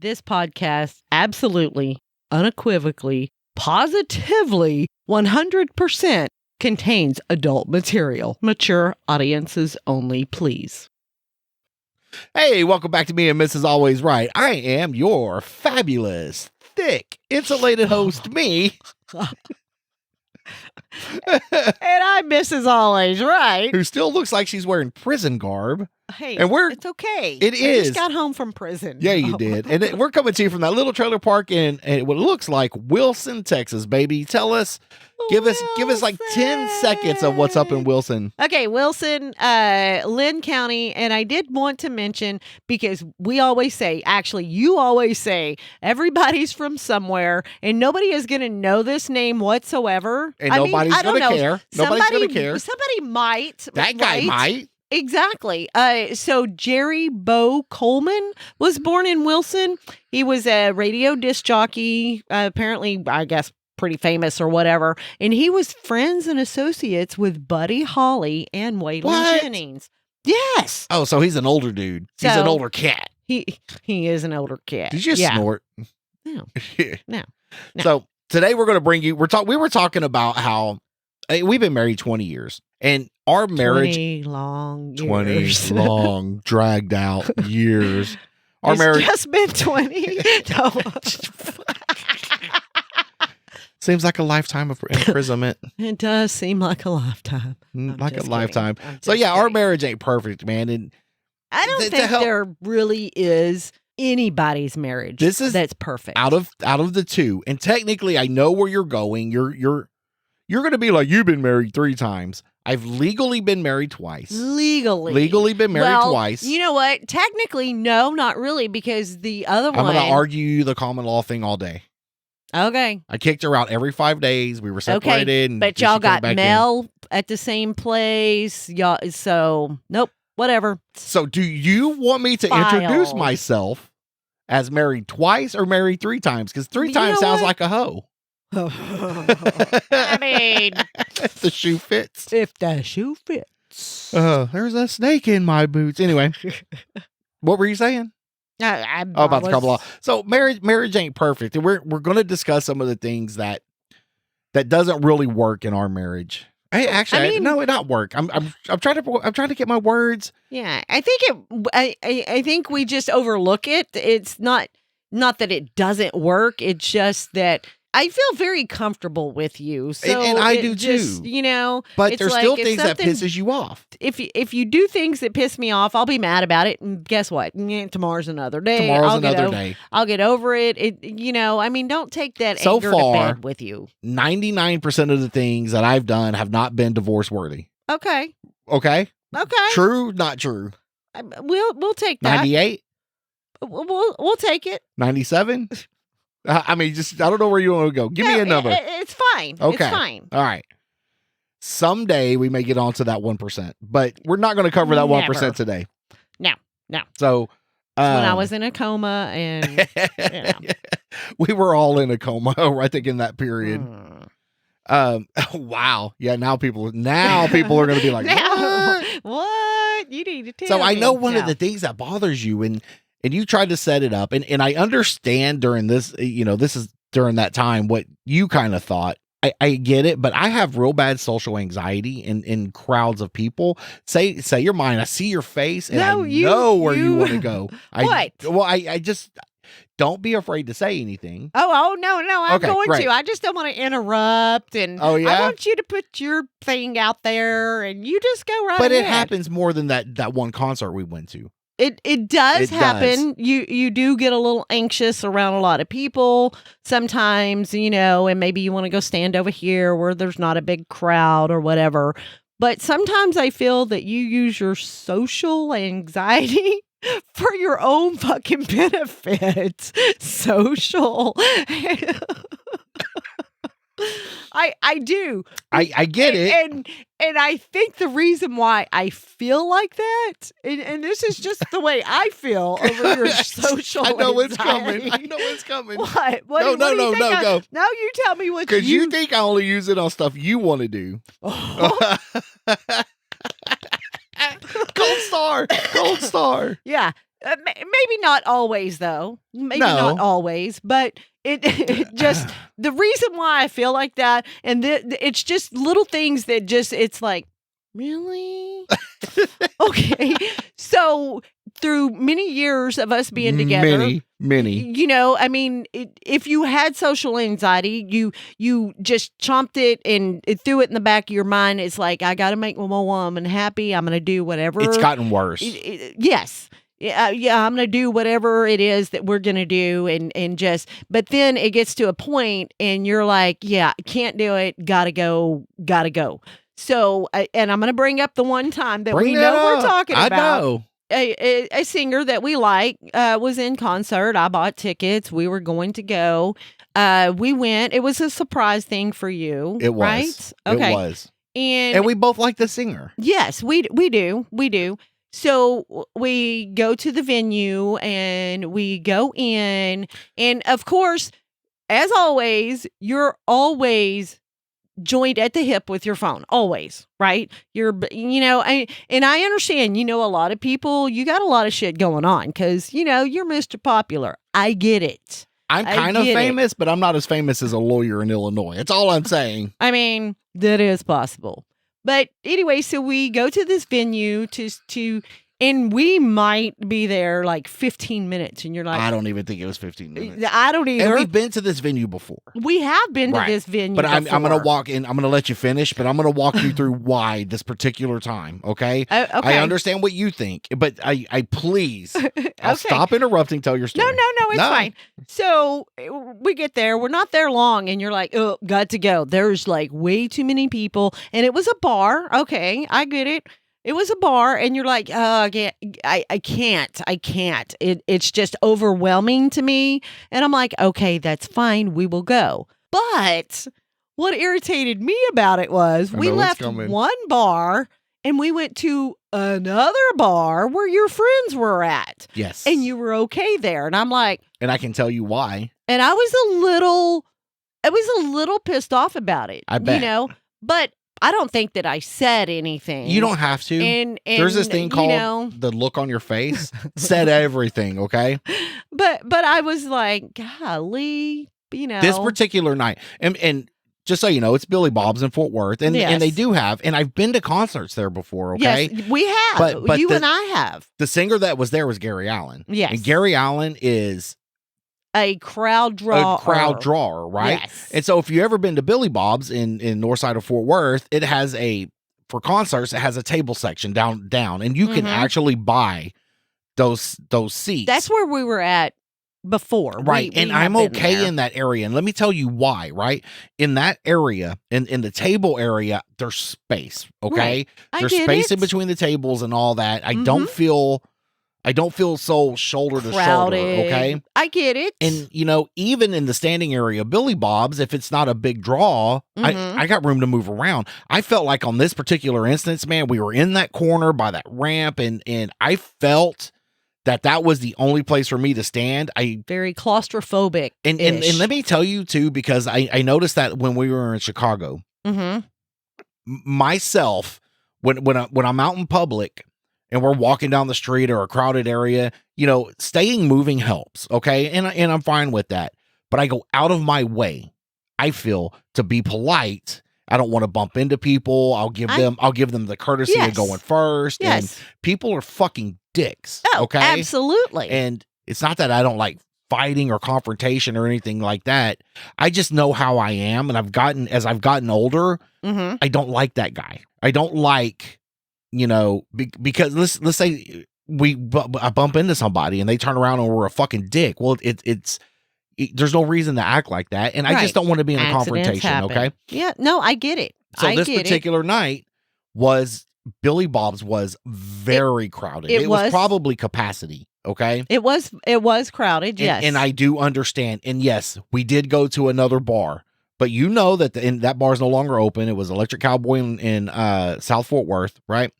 This podcast absolutely, unequivocally, positively, 100% contains adult material. Mature audiences only, please. Hey, welcome back to Me and Mrs. Always Right. I am your fabulous, thick, insulated host, me. And I'm Mrs. Always Right. Who still looks like she's wearing prison garb. Hey, and it's okay. It I is. just got home from prison. Yeah, you did. And we're coming to you from that little trailer park in what looks like Wilson, Texas, baby. Tell us, give us like 10 seconds of what's up in Wilson. Okay, Wilson, Lynn County, and I did want to mention, because we always say, actually, you always say, everybody's from somewhere, and nobody is going to know this name whatsoever. And nobody's going to care. Nobody's going to care. Somebody might. That guy right? might. Exactly. So Jerry Bo Coleman was born in Wilson. He was a radio disc jockey, apparently, I guess, pretty famous or whatever. And he was friends and associates with Buddy Holly and Waylon Jennings. Yes. Oh, so he's an older dude. He's an older cat. He is an older cat. Did you snort? No. No. So today we're going to bring you, we were talking about how we've been married 20 years. And our marriage, 20 long years. 20 long, dragged out years. Our marriage just been 20. No. Seems like a lifetime of imprisonment. It does seem like a lifetime. Like a lifetime. So yeah, our marriage ain't perfect, man. And I don't think there really is anybody's marriage that's perfect. Out of the two. And technically, I know where you're going. You're going to be like, you've been married 3 times. I've legally been married twice. Legally been married twice. You know what? Technically, no, not really, because the other one. I'm going to argue the common law thing all day. Okay. I kicked her out every 5 days. We were separated. Okay, and but y'all got mail at the same place. Y'all, so, nope, whatever. So do you want me to introduce myself as married twice or married 3 times? Because 3 times sounds like a hoe. I mean, if the shoe fits. If the shoe fits. There's a snake in my boots. Anyway, what were you saying? About the common law. So marriage ain't perfect, and we're going to discuss some of the things that doesn't really work in our marriage. No, it not work. I'm trying to get my words. Yeah, I think I think we just overlook it. It's not that it doesn't work. It's just that I feel very comfortable with you. So and I do just, too. You know, but there's still things that pisses you off. If you do things that piss me off, I'll be mad about it. And guess what? Tomorrow's another day. I'll get over it. You know, I mean, don't take that anger to bed with you. 99% of the things that I've done have not been divorce worthy. Okay. True, not true. We'll take that. 98. We'll take it. 97. I mean, I don't know where you want to go. Give me a number. It's fine. Okay. It's fine. All right. Someday we may get onto that 1%, but we're not going to cover that 1% today. No. So when I was in a coma and we were all in a coma, I think, in that period. Wow. Yeah. Now people are going to be like, what? You need to tell So I me. know one of the things that bothers you, and you tried to set it up, and I understand during this, this is during that time what you kind of thought. I get it, but I have real bad social anxiety in crowds of people. Say your mind. I see your face, and know where you want to go. I just don't be afraid to say anything. Oh no! I'm going to. I just don't want to interrupt, and I want you to put your thing out there, and you just go right. But ahead. It happens more than that one concert we went to. It does happen. You do get a little anxious around a lot of people sometimes, and maybe you want to go stand over here where there's not a big crowd or whatever. But sometimes I feel that you use your social anxiety for your own fucking benefit. Social. I do. I get it. And I think the reason why I feel like that, and this is just the way I feel over your social I know anxiety. it's coming. What? No, go. Now you tell me what because you think I only use it on stuff you want to do. Gold star. Yeah. Maybe not always, though. Maybe not No. always, but it just the reason why I feel like that, and it's just little things that just it's like, really? Okay. So through many years of us being together, Many. you know, I mean, if you had social anxiety, you just chomped it and it threw it in the back of your mind. It's like, I got to make my woman happy. I'm going to do whatever. It's gotten worse. Yes. Yeah, I'm going to do whatever it is that we're going to do and just, but then it gets to a point and you're like, yeah, can't do it. Gotta go. So, and I'm going to bring up the one time that we know we're talking about. I know. A singer that we like was in concert. I bought tickets. We were going to go. We went. It was a surprise thing for you. It was. Right? Okay. It was. And we both like the singer. Yes, we do. So we go to the venue and we go in, and of course, as always, you're always joined at the hip with your phone, always, right? You're, and I understand, a lot of people, you got a lot of shit going on because, you're Mr. Popular. I get it. I'm kind of famous, but I'm not as famous as a lawyer in Illinois. That's all I'm saying. I mean, that is possible. But anyway, so we go to this venue and we might be there like 15 minutes. And you're like, I don't even think it was 15 minutes. I don't either. And we've been to this venue before. We have been to this venue but I'm before. going to walk in. I'm going to let you finish, but I'm going to walk you through why this particular time. Okay. Okay. I understand what you think, but I please, I'll Okay. stop interrupting. Tell your story. No, it's fine. So we get there. We're not there long. And you're like, oh, got to go. There's like way too many people. And it was a bar. Okay. I get it. It was a bar. And you're like, oh, I can't. It's just overwhelming to me. And I'm like, okay, that's fine. We will go. But what irritated me about it was we left one bar and we went to another bar where your friends were at. Yes. And you were okay there. And I'm like, and I can tell you why. And I was a little pissed off about it. I bet. But I don't think that I said anything. You don't have to. And there's this thing called the look on your face. Said everything, okay? But I was like, golly, This particular night, and just so you know, it's Billy Bob's in Fort Worth, and they do have, and I've been to concerts there before, okay? Yes, we have. But you and I have. The singer that was there was Gary Allen. Yes. And Gary Allen is a crowd drawer, right? Yes. And so if you've ever been to Billy Bob's in north side of Fort Worth, it has for concerts, it has a table section down, and you can actually buy those seats. That's where we were at before. Right. And I'm okay in that area. And let me tell you why, right? In that area, in the table area, there's space. Okay. Right. There's space in between the tables and all that. I don't feel so shoulder to shoulder. Okay. I get it. And even in the standing area, Billy Bob's, if it's not a big draw, I got room to move around. I felt like on this particular instance, man, we were in that corner by that ramp, and I felt that was the only place for me to stand. Very claustrophobic. And let me tell you too, because I noticed that when we were in Chicago, myself, when I'm out in public and we're walking down the street or a crowded area, staying moving helps. Okay. And I'm fine with that, but I go out of my way, I feel, to be polite. I don't want to bump into people. I'll give them the courtesy of going first. Yes. And people are fucking dicks. Oh, okay. Absolutely. And it's not that I don't like fighting or confrontation or anything like that. I just know how I am. And as I've gotten older, I don't like that guy. I don't like, because let's say I bump into somebody and they turn around and we're a fucking dick. Well, there's no reason to act like that. And I just don't want to be in a confrontation. Happen. Okay. Yeah. No, I get it. So this particular night was Billy Bob's was very crowded. It was probably capacity. Okay. It was crowded. Yes. And I do understand. And yes, we did go to another bar, but that bar is no longer open. It was Electric Cowboy in South Fort Worth, right?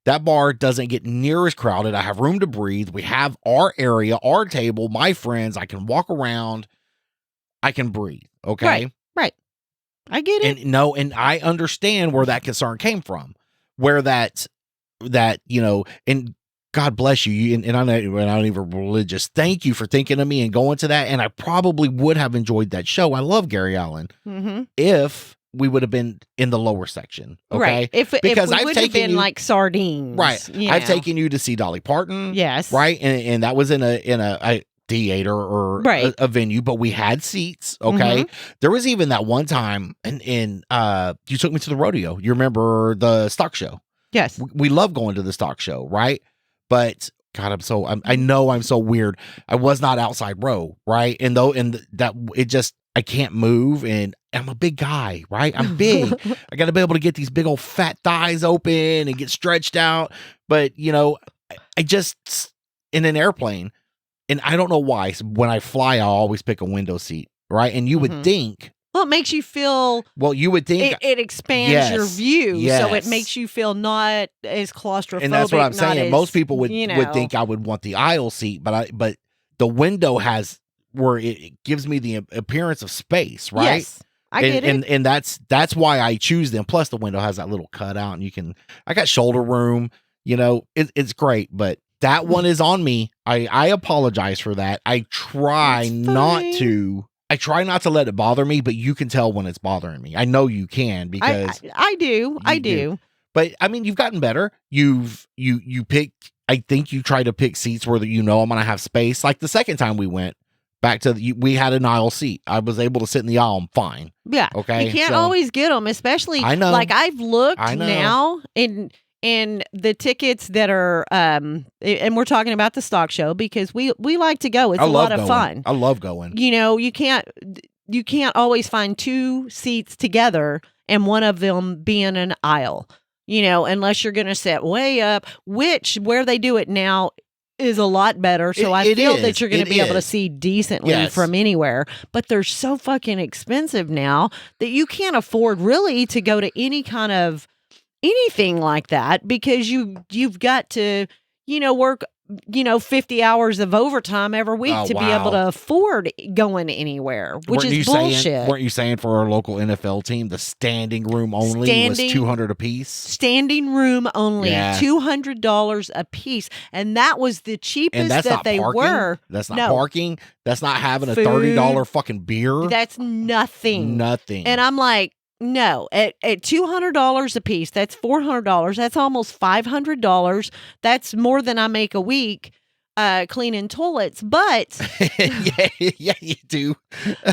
That bar doesn't get near as crowded. I have room to breathe. We have our area, our table, my friends. I can walk around. I can breathe. Okay. Right. I get it. And I understand where that concern came from, where and God bless you. And I'm not even religious. Thank you for thinking of me and going to that. And I probably would have enjoyed that show. I love Gary Allen. If we would have been in the lower section. Okay. Right. If we would have been like sardines. Right. I've taken you to see Dolly Parton. Yes. Right. And that was in a theater or a venue, but we had seats. Okay. There was even that one time and you took me to the rodeo. You remember the stock show? Yes. We love going to the stock show. Right. But God, I know I'm so weird. I was not outside row. Right. And I can't move, and I'm a big guy, right? I'm big. I got to be able to get these big old fat thighs open and get stretched out. But, I just, in an airplane, and I don't know why, when I fly, I'll always pick a window seat, right? And you would think. Well, it makes you feel. Well, you would think. It expands your view. So it makes you feel not as claustrophobic. And that's what I'm saying. Most people would think I would want the aisle seat, but the window has. Where it gives me the appearance of space, right? Yes, I get it. And that's why I choose them. Plus, the window has that little cutout, and I got shoulder room. It's great, but that one is on me. I apologize for that. I try not to let it bother me, but you can tell when it's bothering me. I know you can because I do. But I mean, you've gotten better. You picked. I think you try to pick seats where I'm going to have space. Like the second time we went. Back to we had an aisle seat. I was able to sit in the aisle. I'm fine. Yeah. Okay. You can't always get them, especially. I know. Like I've looked now in the tickets that are and we're talking about the stock show because we like to go. It's a lot of fun. I love going. You can't always find two seats together and one of them being an aisle. Unless you're going to sit way up, where they do it now is a lot better. So I feel that you're going to be able to see decently from anywhere. But they're so fucking expensive now that you can't afford really to go to any kind of anything like that because you've got to, work 50 hours of overtime every week to be able to afford going anywhere, which is bullshit. Weren't you saying for our local NFL team, the standing room only was $200 a piece? Standing room only, $200 a piece. And that was the cheapest that they were. That's not parking. That's not having a $30 fucking beer. That's nothing. Nothing. And I'm like, no, at $200 a piece, that's $400. That's almost $500. That's more than I make a week cleaning toilets. But yeah, you do.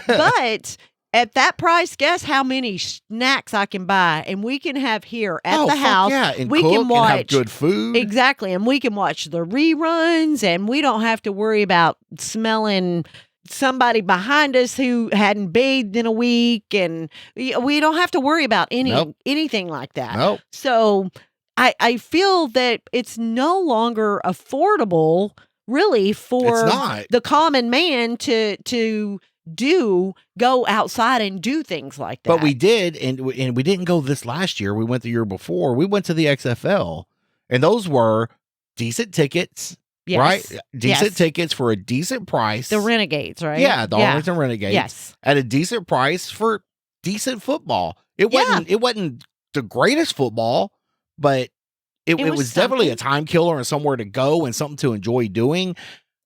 But at that price, guess how many snacks I can buy, and we can have here at the house. Yeah, and we can watch and have good food. Exactly, and we can watch the reruns, and we don't have to worry about smelling somebody behind us who hadn't bathed in a week, and we don't have to worry about anything like that. Nope. So I feel that it's no longer affordable really for the common man to go outside and do things like that. But we did, and we didn't go this last year. We went the year before. We went to the XFL, and those were decent tickets. Yes. Right? Decent tickets for a decent price. The Renegades, right? Yeah, the Arlington Renegades. Yes. At a decent price for decent football. It wasn't the greatest football, but it was definitely a time killer and somewhere to go and something to enjoy doing.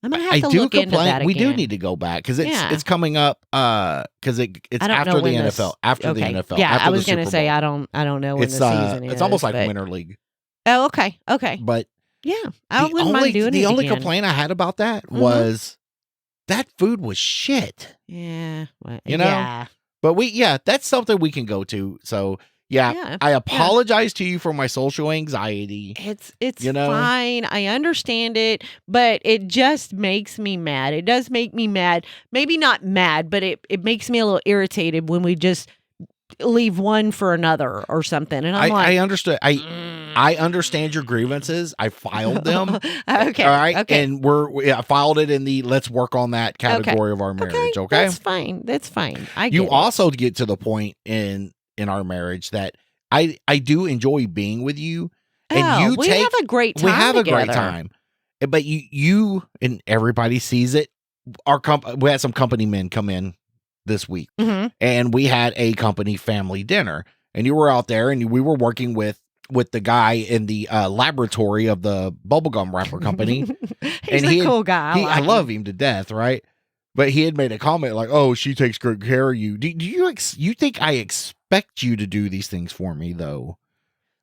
I'm gonna have to look into that again. We do need to go back because it's coming up because it's after the NFL. After the NFL. Yeah, after I was gonna say I don't know when the season is. It's almost like Winter League. Oh, okay. But yeah, I wouldn't mind doing it The only again. complaint I had about that was that food was shit. Yeah. Well, Yeah. But that's something we can go to. So I apologize to you for my social anxiety. It's fine. I understand it, but it just makes me mad. It does make me mad. Maybe not mad, but it makes me a little irritated when we just leave one for another or something. And I understood. I understand your grievances. I filed them. Okay. All right. Okay. And I filed it in the let's work on that category of our marriage. Okay. That's fine. That's fine. You also get to the point in our marriage that I do enjoy being with you. And we have a great time. We have together. a great time. But you and everybody sees it. We had some company men come in this week, and we had a company family dinner, and you were out there, and we were working with with the guy in the laboratory of the bubblegum wrapper company. He's a cool guy. I love him to death, right? But he had made a comment like, "Oh, she takes good care of you." Do you think I expect you to do these things for me, though?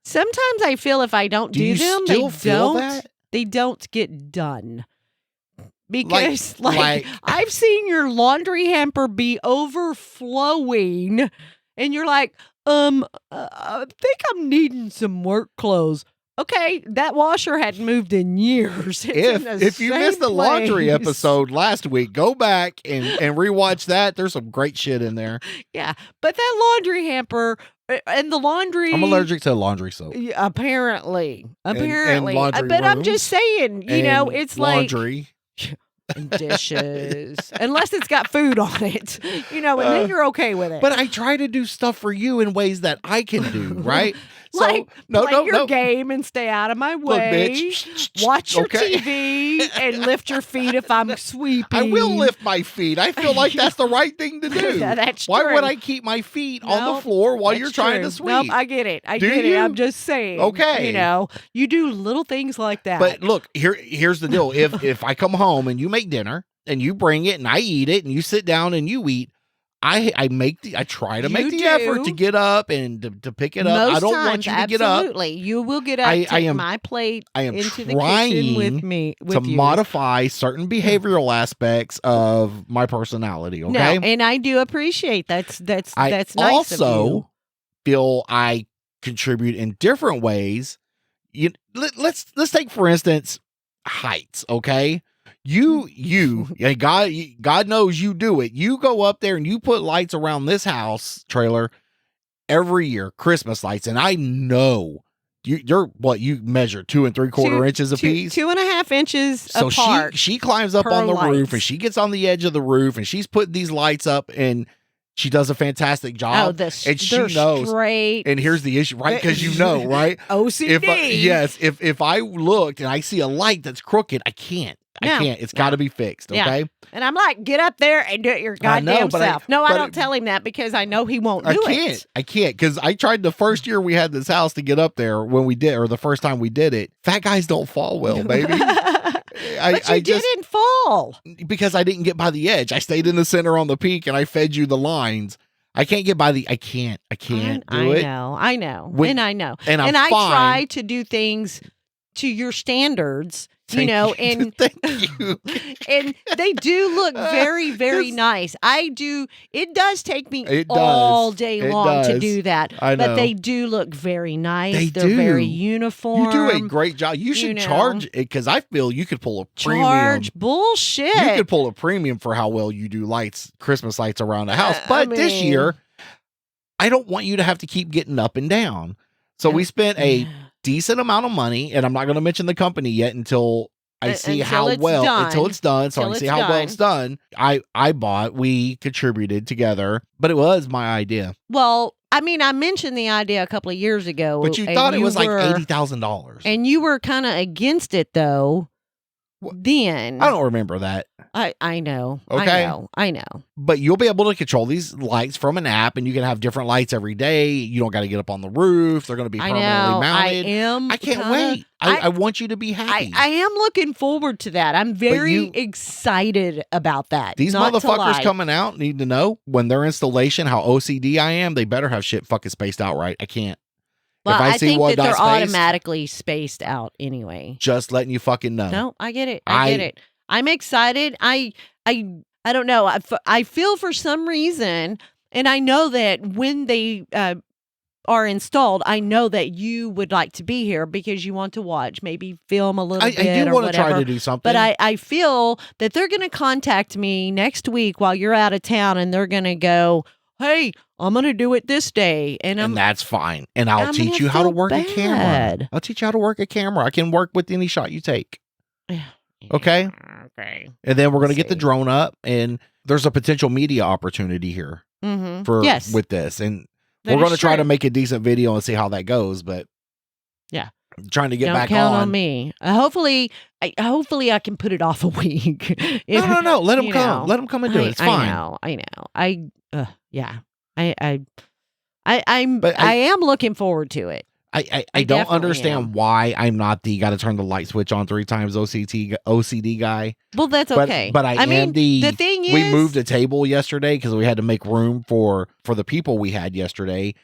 Sometimes I feel if I don't do them, that? They don't get done. Because like I've seen your laundry hamper be overflowing, and you're like, I think I'm needing some work clothes. Okay, that washer hadn't moved in years. If you missed the laundry place. episode last week, go back and rewatch that. There's some great shit in there. Yeah, but that laundry hamper and the laundry. I'm allergic to laundry soap. Apparently. And laundry but I'm rooms just saying, you know, it's laundry. And dishes, unless it's got food on it, you know, and then you're okay with it. But I try to do stuff for you in ways that I can do, right? Like, play your game and stay out of my way. Look, bitch. Watch your TV and lift your feet if I'm sweeping. I will lift my feet. I feel like that's the right thing to do. That's Why true. would I keep my feet on the floor while you're trying to sweep? Nope, I get it. I get it. I'm just saying. Okay. You know, you do little things like that. But look, here's the deal. If I come home and you make dinner and you bring it and I eat it and you sit down and you eat, I try to make the effort to get up and to pick it up. Most I don't times, want you to get up. Absolutely. You will get up, take my plate into the kitchen with me. To modify certain behavioral aspects of my personality, okay? No, and I do appreciate that's nice of you. I also feel I contribute in different ways. Let's take, for instance, heights, okay? God knows you do it. You go up there and you put lights around this house trailer every year, Christmas lights, and I know you're what you measure 2 3/4 inches a piece, 2.5 inches apart. So she climbs up on the roof and she gets on the edge of the roof and she's putting these lights up and she does a fantastic job. And she knows. Straight. And here's the issue, right? Because you know, right? OCD. If I looked and I see a light that's crooked, I can't. It's got to be fixed, okay? Yeah. And I'm like, get up there and do it your goddamn self. I don't tell him that because I know he won't do it. I can't because I tried the first year we had this house to get up there when we did, or the first time we did it. Fat guys don't fall well, baby. But you didn't fall. Because I didn't get by the edge. I stayed in the center on the peak and I fed you the lines. I can't get by I can't do it. I know. And I try to do things to your standards. Thank you. And thank you. And they do look very, very nice. It does take me all day long to do that. I know. But they do look very nice. They're very uniform. You do a great job. You should charge it because I feel you could pull a premium. Charge bullshit. You could pull a premium for how well you do Christmas lights around the house. But this year, I don't want you to have to keep getting up and down. So we spent a decent amount of money, and I'm not going to mention the company yet until I see until it's done. So I can see how well it's done. We contributed together, but it was my idea. Well, I mean, I mentioned the idea a couple of years ago. But you thought it was like $80,000. And you were kind of against it, though. Then I don't remember that. I know. Okay. I know. But you'll be able to control these lights from an app, and you can have different lights every day. You don't got to get up on the roof. They're going to be permanently mounted. I can't wait. I want you to be happy. I am looking forward to that. I'm very excited about that. These motherfuckers coming out need to know when their installation how OCD I am. They better have shit fucking spaced out right. I can't. Well, I think that they're automatically spaced out anyway. Just letting you fucking know. No, I get it. I get it. I'm excited. I don't know. I feel for some reason, and I know that when they are installed, I know that you would like to be here because you want to watch, maybe film a little bit. I do want to try to do something. But I feel that they're going to contact me next week while you're out of town, and they're going to go, hey, I'm going to do it this day. And that's fine. And I'll teach you how to work a camera. I'll teach you how to work a camera. I can work with any shot you take. Okay? Okay. And then we're going to get the drone up, and there's a potential media opportunity here with this. And we're going to try to make a decent video and see how that goes. But yeah, I'm trying to get Don't back count on me. Hopefully I can put it off a week. No. Let them come. Let them come and do it. It's fine. I know. I am looking forward to it. I don't definitely understand am. why I'm not the got to turn the light switch on 3 times OCD guy. Well, that's okay. But I am mean, the thing is, we moved a table yesterday because we had to make room for the people we had yesterday.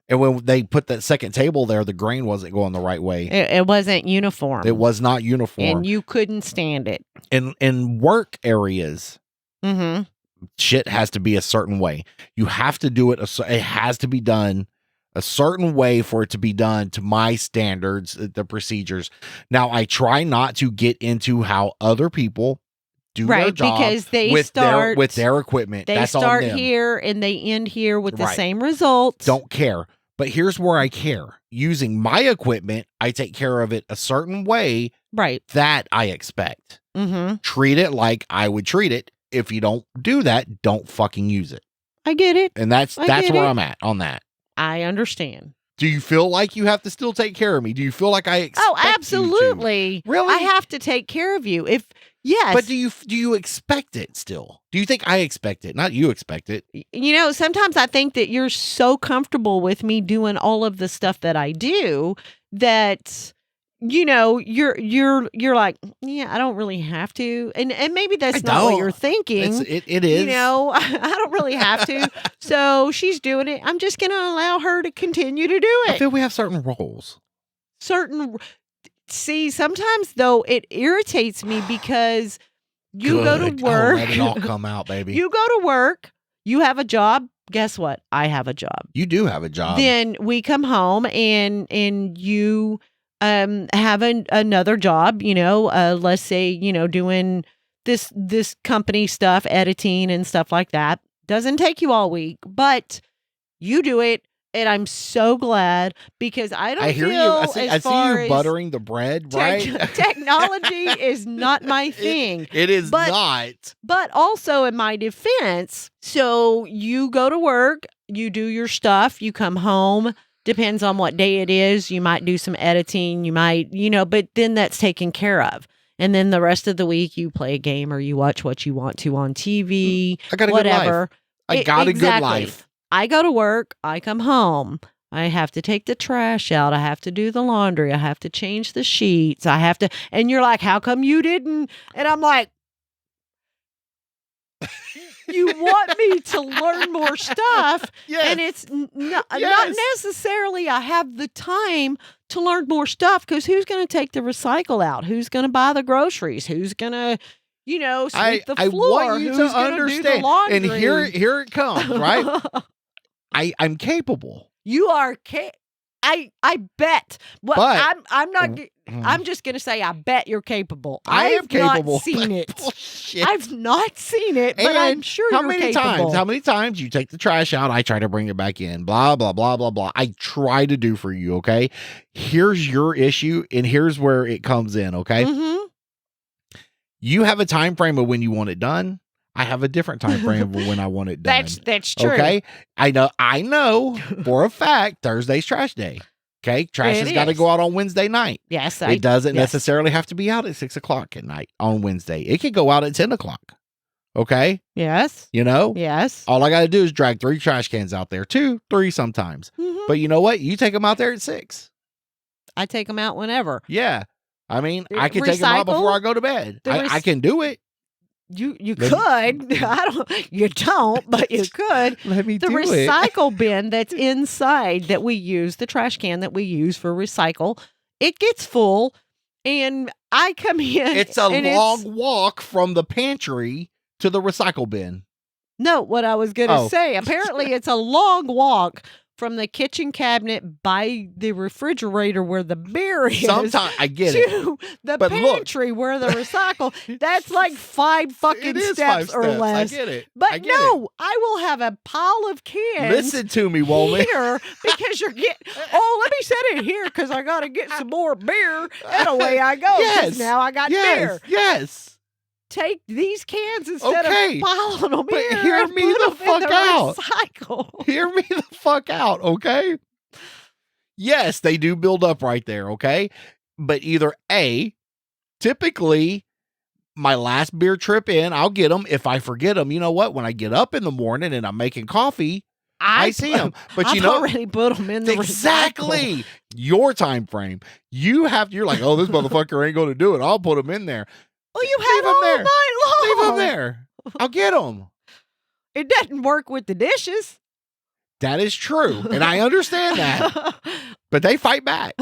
And when they put that second table there, the grain wasn't going the right way. It wasn't uniform. It was not uniform. And you couldn't stand it. In work areas, Mm-hmm. shit has to be a certain way. You have to do it. It has to be done a certain way for it to be done to my standards, the procedures. Now, I try not to get into how other people do their job because they with start with their equipment. They That's start on them. here and they end here with the Right. same results. Don't care. But here's where I care. Using my equipment, I take care of it a certain way Right. that I expect. Mm-hmm. Treat it like I would treat it. If you don't do that, don't fucking use it. I get it. And that's I where get it. I'm at on that. I understand. Do you feel like you have to still take care of me? Do you feel like I expect Oh, you to? absolutely. Really? I have to take care of you. Yes. But do you expect it still? Do you think I expect it? Not you expect it. Sometimes I think that you're so comfortable with me doing all of the stuff that I do that you're like, yeah, I don't really have to. And maybe that's not what you're thinking. It is. I don't really have to. So she's doing it. I'm just going to allow her to continue to do it. I feel we have certain roles. See, sometimes though it irritates me because you go to work. Let it all come out, baby. You go to work. You have a job. Guess what? I have a job. You do have a job. Then we come home and you have another job. Let's say doing this company stuff, editing and stuff like that. Doesn't take you all week, but you do it. And I'm so glad because I hear feel you. I as see far you as buttering the bread, right? Technology is not my thing. It is not. But also in my defense, so you go to work, you do your stuff, you come home, depends on what day it is. You might do some editing, you might, but then that's taken care of. And then the rest of the week you play a game or you watch what you want to on TV, I got a whatever. good life. I got a good life. I go to work, I come home. I have to take the trash out. I have to do the laundry. I have to change the sheets. And you're like, how come you didn't? And I'm like, you want me to learn more stuff. Yes. And it's not necessarily I have the time to learn more stuff because who's going to take the recycle out? Who's going to buy the groceries? Who's going to, sweep the floor? I want you Who's to gonna understand. do the laundry? And here it comes, right? I'm capable. You are I bet. Well, But- I'm not. I'm just gonna say I bet you're capable. I am capable. Not seen it. Bullshit. I've not seen it, but I'm And sure how you're many capable. times? How many times you take the trash out? I try to bring it back in. Blah blah blah blah blah. I try to do for you. Okay. Here's your issue, and here's where it comes in. Okay. Mm-hmm. You have a time frame of when you want it done. I have a different time frame of when I want it done. That's true. Okay. I know for a fact Thursday's trash day. Okay. Trash It has got to is. go out on Wednesday night. Yes, It doesn't yes. necessarily have to be out at 6:00 at night on Wednesday. It could go out at 10:00. Okay. Yes. Yes. All I got to do is drag 3 trash cans out there, 2, 3 sometimes. Mhm. But you know what? You take them out there at 6. I take them out whenever. Yeah. I mean, The I can take them out recycle? before I go to bed. The I can do it. You Let could. me- I don't. You don't, but you could. Let me The do it. recycle bin that's inside that we use, the trash can that we use for recycle, it gets full, and I come in. It's a and long walk from the pantry to the recycle bin. No, what I was going to Oh. say. Apparently, it's a long walk from the kitchen cabinet by the refrigerator where the beer is. Sometimes I get it. to the But look. pantry where the recycle. That's like 5 fucking It is steps 5 or steps. less. I get it. But I get no, I will have a pile of cans. Listen to me, woman. Here because you're getting. Oh, let me set it here because I got to get some more beer. And away I go. 'cause Yes. Now I got beer. Yes. Take these cans instead Okay, of piling them but here. hear and me put the 'em in fuck the out. Recycle. Hear me the fuck out, okay? Yes, they do build up right there, okay? But either A, typically my last beer trip in, I'll get them. If I forget them, you know what? When I get up in the morning and I'm making coffee, I see them. But I've you know, already put them in the recycle. exactly your time frame. You're like, oh, this motherfucker ain't going to do it. I'll put him in there. Well, you Leave had 'em all there. night long. Leave them there. I'll get them. It doesn't work with the dishes. That is true. And I understand that. But they fight back.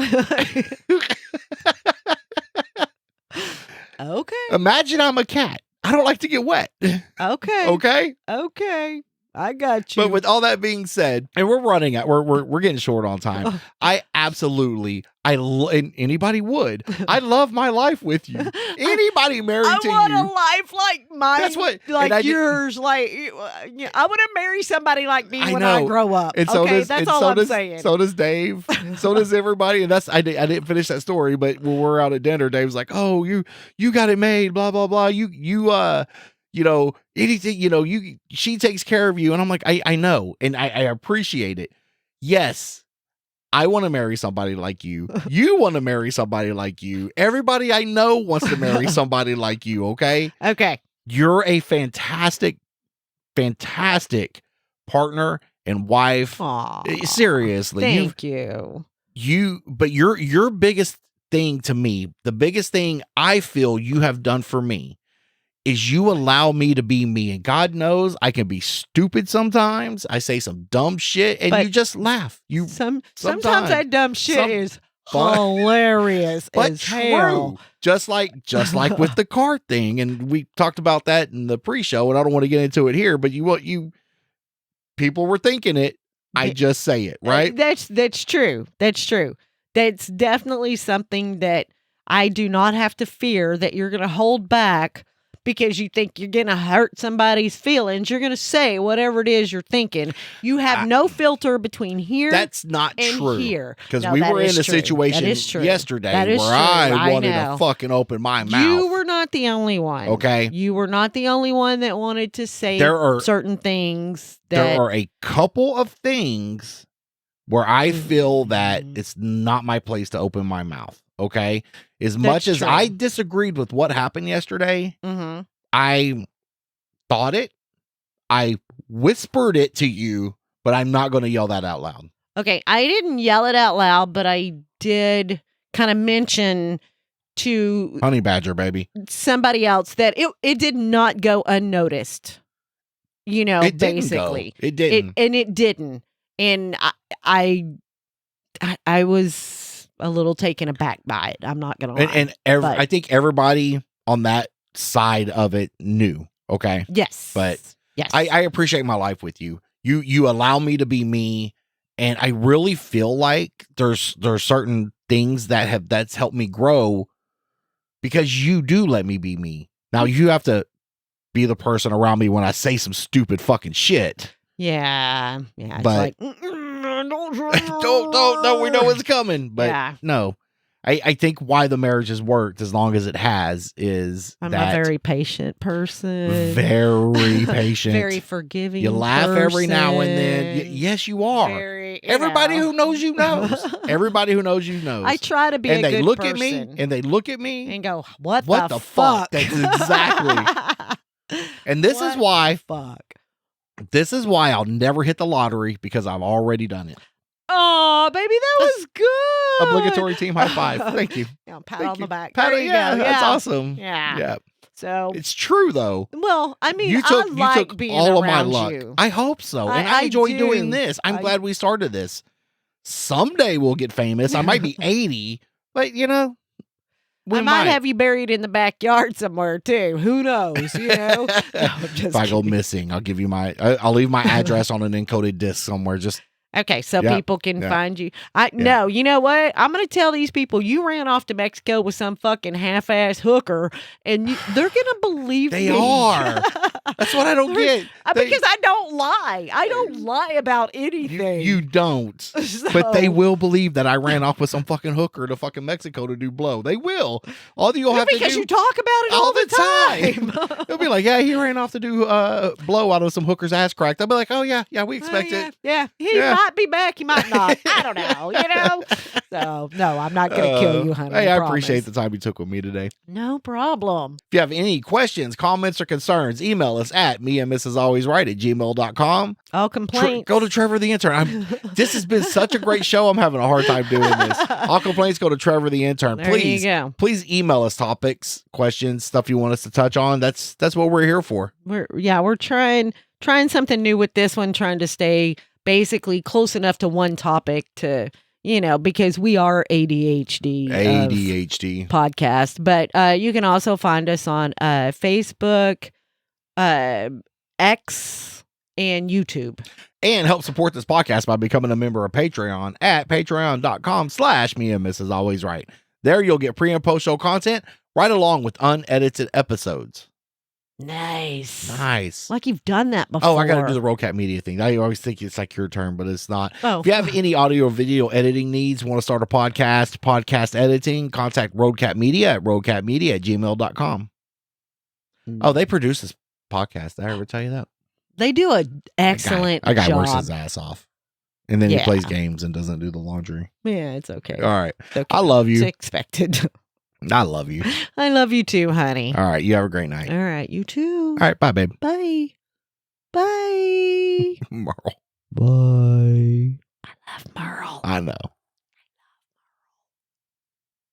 Okay. Imagine I'm a cat. I don't like to get wet. Okay. Okay? Okay. I got you. But with all that being said, and we're getting short on time. I absolutely, and anybody would. I love my life with you. Anybody married I to want you. a life like mine. That's what- and like I yours. Like I want to marry somebody like me I when I know. grow up. And so okay, does, that's and all so I'm does, saying. So does Dave. So does everybody. And that's I didn't finish that story, but when we're out at dinner, Dave's like, "Oh, you got it made, blah blah blah. You know, anything, she takes care of you." And I'm like, I know, and I appreciate it. Yes, I want to marry somebody like you. You want to marry somebody like you. Everybody I know wants to marry somebody like you. Okay. Okay. You're a fantastic partner and wife. Aw, Seriously. thank you. But your biggest thing to me, the biggest thing I feel you have done for me is you allow me to be me. And God knows I can be stupid sometimes. I say some dumb shit and But you just laugh. Sometimes that dumb shit is but- hilarious But as hell. true. Just like with the car thing. And we talked about that in the pre-show, and I don't want to get into it here, but people were thinking it. I just say it, right? That's true. That's true. That's definitely something that I do not have to fear that you're going to hold back because you think you're going to hurt somebody's feelings. You're going to say whatever it is you're thinking. You have no filter between here That's not and true. here. Because No, we that were in is a true. situation That is true. yesterday That is where true. I wanted know. to fucking open my mouth. You were not the only one. Okay. You were not the only one that wanted to say There are- certain things that There are a couple of things where I feel that it's not my place to open my mouth. Okay. As much as true. I disagreed with what happened yesterday, Mhm. I thought it. I whispered it to you, but I'm not going to yell that out loud. Okay, I didn't yell it out loud, but I did kind of mention to Honey badger, baby. somebody else that it did not go unnoticed. You know, It didn't basically. go. It didn't. It didn't. And I was a little taken aback by it. I'm not gonna lie. But- I think everybody on that side of it knew. Okay. yes. but yes. I appreciate my life with you. You allow me to be me, and I really feel like there's certain things that's helped me grow because you do let me be me. Now you have to be the person around me when I say some stupid fucking shit. Yeah. Yeah. It's But- like don't don't we know it's coming. But Yeah. no. I think why the marriage has worked as long as it has is I'm that a very patient person. very patient. Very forgiving. You laugh every now and then. person. Yes, you are. Very, Everybody know. who knows you knows. Everybody who knows you knows. I try to be and a they good look person. at me and they look at me. and go, what the fuck? That's exactly. And this is why Fuck. I'll never hit the lottery because I've already done it. Oh, baby, that was good. Obligatory team high five. Thank you. Yeah, pat Thank on you. the back. Pat, There you yeah, go. that's Yeah. awesome. Yeah. Yeah. So, It's true though. well, I mean, I I like took being all of my around luck. you. I hope so. And I I enjoy do. doing this. I'm I- glad we started this. Someday we'll get famous. I might be 80, but we I might have you buried in the backyard somewhere too. Who knows? You know. No, I'm just If I go kidding. missing, I'll give you I'll leave my address on an encoded disc somewhere. Just Okay, so Yeah, people can yeah. find you. No, you know what? I'm going to tell these people you ran off to Mexico with some fucking half-ass hooker, and they're going to believe They me. are. That's what I don't get. They- Because I don't lie. I don't lie about anything. You don't. But they will believe that I ran off with some fucking hooker to fucking Mexico to do blow. They will. All you'll have to because do. you talk about it all the time. They'll be like, yeah, he ran off to do blow out of some hooker's ass cracked. I'll be like, oh yeah, we expect yeah, it. Yeah, he Yeah. might be back. He might not. I don't know. So, no, I'm not going to kill you, honey. Hey, I promise. appreciate the time you took with me today. No problem. If you have any questions, comments, or concerns, email us at meandmrsalwaysright@gmail.com. All complaints. Go to Trevor the Intern. This has been such a great show. I'm having a hard time doing this. All complaints, go to Trevor the Intern. There Please, you go. please email us topics, questions, stuff you want us to touch on. That's what we're here for. We're trying something new with this one, trying to stay basically close enough to one topic to, because we are ADHD podcast. But you can also find us on Facebook, X, and YouTube. And help support this podcast by becoming a member of Patreon at patreon.com/meandmrsalwaysright. There you'll get pre and post show content right along with unedited episodes. Nice. Like you've done that before. Oh, I got to do the Rollcat Media thing. I always think it's like your turn, but it's not. Oh. If you have any audio or video editing needs, want to start a podcast editing, contact Rollcat Media at rollcatmedia@gmail.com. Oh, they produce this podcast. Did I ever tell you that? They do an excellent job. job. Works his ass off. And then he plays games and doesn't do the laundry. Yeah, it's okay. All right. It's okay. I love you. It's expected. I love you. I love you too, honey. All right. You have a great night. All right. You too. All right. Bye, babe. Bye. Bye. Merle. Bye. I love Merle. I know.